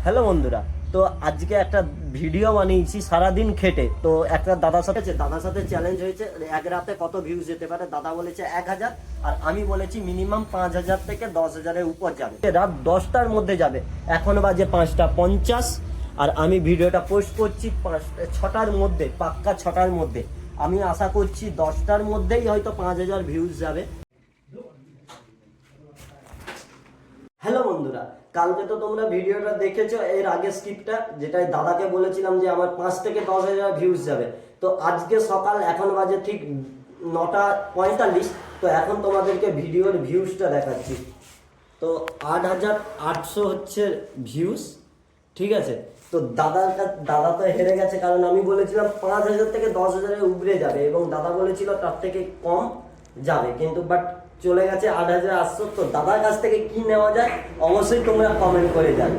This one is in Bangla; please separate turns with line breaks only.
হ্যালো বন্ধুরা, তো আজকে একটা ভিডিও বানিয়েছি সারাদিন খেটে। তো একটা দাদার সাথে চ্যালেঞ্জ হয়েছে এক রাতে কত ভিউজ যেতে পারে। দাদা বলেছে 1000 আর আমি বলেছি মিনিমাম 5000 থেকে 10,000-এর উপর যাবে, রাত 10টার মধ্যে যাবে। এখন বাজে 5:50 আর আমি ভিডিওটা পোস্ট করছি 6টার মধ্যে, পাক্কা 6টার মধ্যে। আমি আশা করছি 10টার মধ্যেই হয়তো 5000 ভিউজ যাবে। হ্যালো বন্ধুরা, কালকে তো তোমরা ভিডিওটা দেখেছো, এর আগে স্ক্রিপ্টটা যেটাই দাদাকে বলেছিলাম যে আমার 5 থেকে 10,000 ভিউজ যাবে। তো আজকে সকাল এখন বাজে ঠিক 9:45। তো এখন তোমাদেরকে ভিডিওর ভিউজটা দেখাচ্ছি। তো 8,800 হচ্ছে ভিউজ, ঠিক আছে। তো দাদা তো হেরে গেছে, কারণ আমি বলেছিলাম 5,000 থেকে 10,000-এর উপরে যাবে এবং দাদা বলেছিল তার থেকে কম যাবে, কিন্তু বাট চলে গেছে 8,800। তো দাদার কাছ থেকে কি নেওয়া যায় অবশ্যই তোমরা কমেন্ট করে জানো।